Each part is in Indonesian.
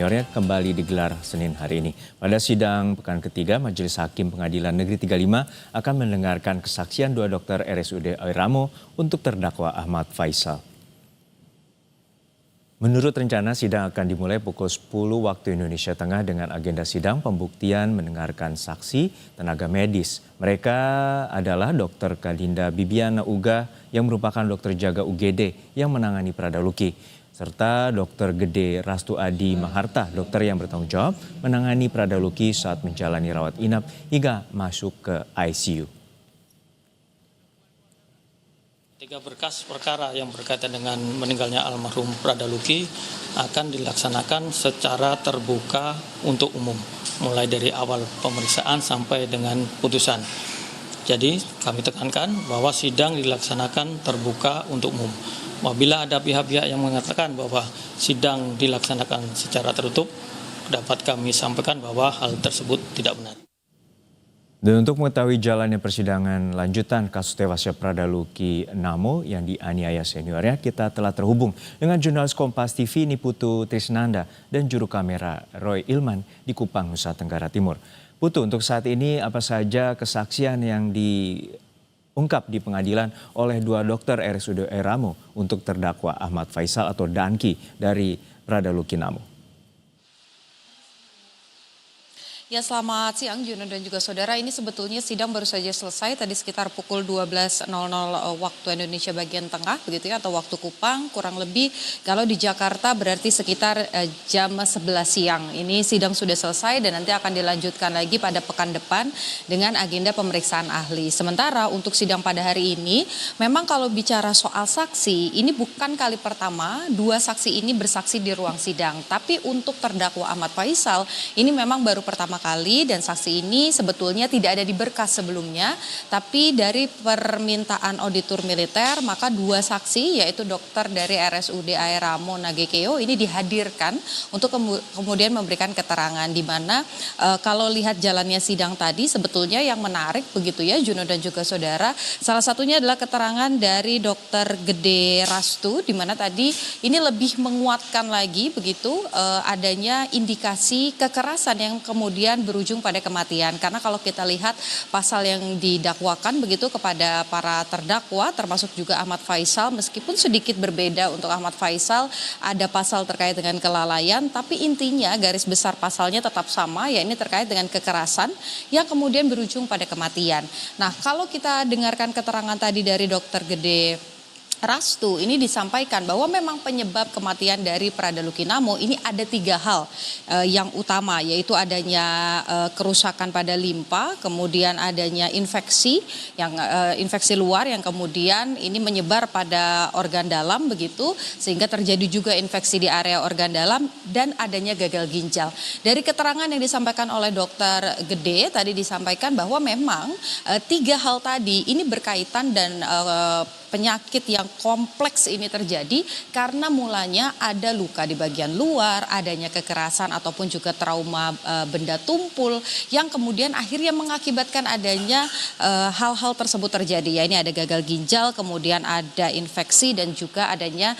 Seniornya kembali digelar Senin hari ini. Pada sidang pekan ketiga, Majelis Hakim Pengadilan Negeri 35 akan mendengarkan kesaksian dua dokter RSUD Airamo untuk terdakwa Ahmad Faisal. Menurut rencana, sidang akan dimulai pukul 10 waktu Indonesia Tengah dengan agenda sidang pembuktian mendengarkan saksi tenaga medis. Mereka adalah Dr. Kadinda Bibiana Uga yang merupakan dokter jaga UGD yang menangani Pradaluki, serta Dr. Gede Rastu Adi Maharta, dokter yang bertanggung jawab menangani Pradaluki saat menjalani rawat inap hingga masuk ke ICU. 3 berkas perkara yang berkaitan dengan meninggalnya almarhum Pradaluki akan dilaksanakan secara terbuka untuk umum, mulai dari awal pemeriksaan sampai dengan putusan. Jadi kami tekankan bahwa sidang dilaksanakan terbuka untuk umum. Apabila ada pihak-pihak yang mengatakan bahwa sidang dilaksanakan secara tertutup, dapat kami sampaikan bahwa hal tersebut tidak benar. Dan untuk mengetahui jalannya persidangan lanjutan kasus tewasnya Pradaluki Namo yang dianiaya seniornya, kita telah terhubung dengan jurnalis Kompas TV Niputu Trisnanda dan juru kamera Roy Ilman di Kupang, Nusa Tenggara Timur. Putu, untuk saat ini apa saja kesaksian yang diungkap di pengadilan oleh dua dokter RSUD Airamo untuk terdakwa Ahmad Faisal atau Danki dari Pradaluki Namo? Ya, selamat siang Juno dan juga saudara. Ini sebetulnya sidang baru saja selesai tadi sekitar pukul 12.00 waktu Indonesia bagian tengah begitu ya, atau waktu Kupang, kurang lebih kalau di Jakarta berarti sekitar jam 11 siang. Ini sidang sudah selesai dan nanti akan dilanjutkan lagi pada pekan depan dengan agenda pemeriksaan ahli. Sementara untuk sidang pada hari ini, memang kalau bicara soal saksi, ini bukan kali pertama dua saksi ini bersaksi di ruang sidang. Tapi untuk terdakwa Ahmad Faisal, ini memang baru pertama kali dan saksi ini sebetulnya tidak ada di berkas sebelumnya, tapi dari permintaan auditor militer maka dua saksi yaitu dokter dari RSUD Airamo Nagekeo ini dihadirkan untuk kemudian memberikan keterangan, di mana kalau lihat jalannya sidang tadi sebetulnya yang menarik begitu ya Juno dan juga saudara, salah satunya adalah keterangan dari dokter Gede Rastu, di mana tadi ini lebih menguatkan lagi begitu adanya indikasi kekerasan yang kemudian berujung pada kematian. Karena kalau kita lihat pasal yang didakwakan begitu kepada para terdakwa termasuk juga Ahmad Faisal, meskipun sedikit berbeda untuk Ahmad Faisal ada pasal terkait dengan kelalaian, tapi intinya garis besar pasalnya tetap sama, yakni terkait dengan kekerasan yang kemudian berujung pada kematian. Nah, kalau kita dengarkan keterangan tadi dari dokter Gede Rastu, ini disampaikan bahwa memang penyebab kematian dari Pradaluki Namo ini ada 3 hal yang utama, yaitu adanya kerusakan pada limpa, kemudian adanya infeksi luar yang kemudian ini menyebar pada organ dalam begitu, sehingga terjadi juga infeksi di area organ dalam dan adanya gagal ginjal. Dari keterangan yang disampaikan oleh dokter Gede tadi disampaikan bahwa memang 3 hal tadi ini berkaitan dan penyakit yang kompleks ini terjadi karena mulanya ada luka di bagian luar, adanya kekerasan ataupun juga trauma benda tumpul yang kemudian akhirnya mengakibatkan adanya hal-hal tersebut terjadi. Ya, ini ada gagal ginjal, kemudian ada infeksi dan juga adanya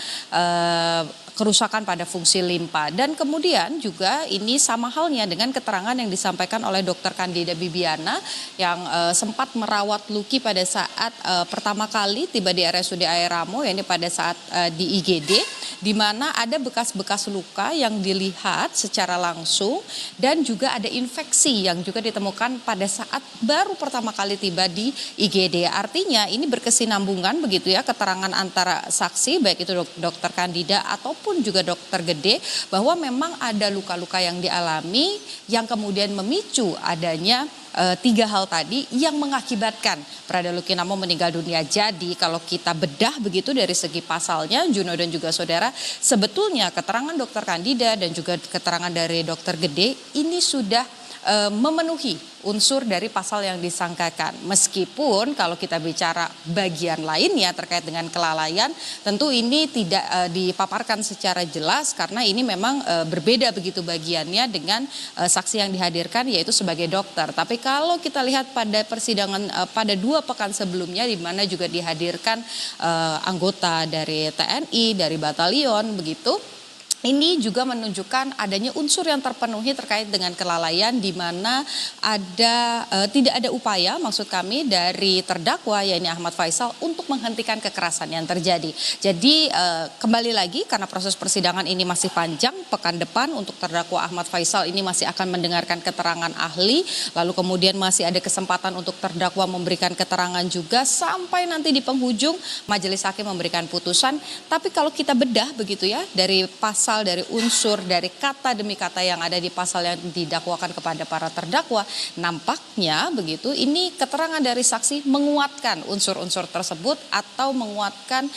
kerusakan pada fungsi limpa. Dan kemudian juga ini sama halnya dengan keterangan yang disampaikan oleh Dr. Kadinda Bibiana yang sempat merawat Luki pada saat pertama kali tiba di RSUD Airamo, yakni pada saat di IGD, di mana ada bekas-bekas luka yang dilihat secara langsung dan juga ada infeksi yang juga ditemukan pada saat baru pertama kali tiba di IGD. Artinya ini berkesinambungan begitu ya keterangan antara saksi baik itu Dr. Kadinda ataupun juga dokter Gede, bahwa memang ada luka-luka yang dialami yang kemudian memicu adanya 3 hal tadi yang mengakibatkan Pradaluki Namo meninggal dunia. Jadi kalau kita bedah begitu dari segi pasalnya Juno dan juga saudara, sebetulnya keterangan dokter Kadinda dan juga keterangan dari dokter Gede ini sudah memenuhi unsur dari pasal yang disangkakan. Meskipun kalau kita bicara bagian lainnya terkait dengan kelalaian, tentu ini tidak dipaparkan secara jelas karena ini memang berbeda begitu bagiannya dengan saksi yang dihadirkan yaitu sebagai dokter. Tapi kalau kita lihat pada persidangan pada 2 pekan sebelumnya di mana juga dihadirkan anggota dari TNI, dari batalion begitu, Ini juga menunjukkan adanya unsur yang terpenuhi terkait dengan kelalaian di mana tidak ada upaya maksud kami dari terdakwa yakni Ahmad Faisal untuk menghentikan kekerasan yang terjadi. Jadi kembali lagi karena proses persidangan ini masih panjang, pekan depan untuk terdakwa Ahmad Faisal ini masih akan mendengarkan keterangan ahli, lalu kemudian masih ada kesempatan untuk terdakwa memberikan keterangan juga sampai nanti di penghujung majelis hakim memberikan putusan. Tapi kalau kita bedah begitu ya dari dari unsur, dari kata demi kata yang ada di pasal yang didakwakan kepada para terdakwa, nampaknya begitu ini keterangan dari saksi menguatkan unsur-unsur tersebut atau menguatkan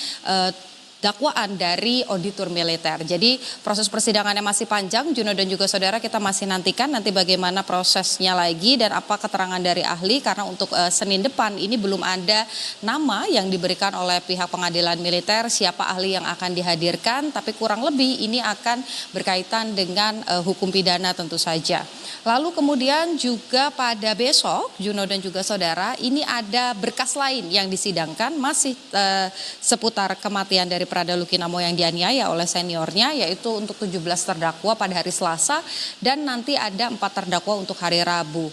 dakwaan dari auditor militer. Jadi proses persidangannya masih panjang, Juno dan juga saudara, kita masih nantikan nanti bagaimana prosesnya lagi dan apa keterangan dari ahli, karena untuk Senin depan ini belum ada nama yang diberikan oleh pihak pengadilan militer siapa ahli yang akan dihadirkan, tapi kurang lebih ini akan berkaitan dengan hukum pidana tentu saja. Lalu kemudian juga pada besok, Juno dan juga saudara, ini ada berkas lain yang disidangkan masih seputar kematian dari Pradaluki Namo yang dianiaya oleh seniornya, yaitu untuk 17 terdakwa pada hari Selasa dan nanti ada 4 terdakwa untuk hari Rabu.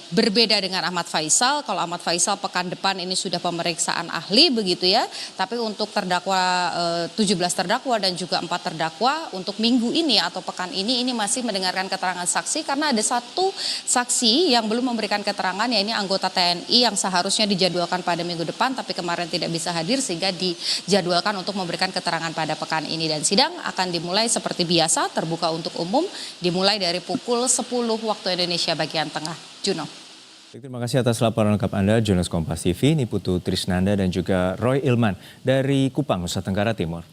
Berbeda dengan Ahmad Faisal, kalau Ahmad Faisal pekan depan ini sudah pemeriksaan ahli begitu ya, tapi untuk terdakwa 17 terdakwa dan juga 4 terdakwa untuk minggu ini atau pekan ini masih mendengarkan keterangan saksi karena ada satu saksi yang belum memberikan keterangan, yaitu anggota TNI yang seharusnya dijadwalkan pada minggu depan tapi kemarin tidak bisa hadir sehingga dijadwalkan untuk memberikan keterangan pada pekan ini, dan sidang akan dimulai seperti biasa terbuka untuk umum dimulai dari pukul 10 waktu Indonesia bagian tengah. Juno. Terima kasih atas laporan lengkap Anda, jurnalis Kompas TV, Niputu Trisnanda dan juga Roy Ilman dari Kupang, Nusa Tenggara Timur.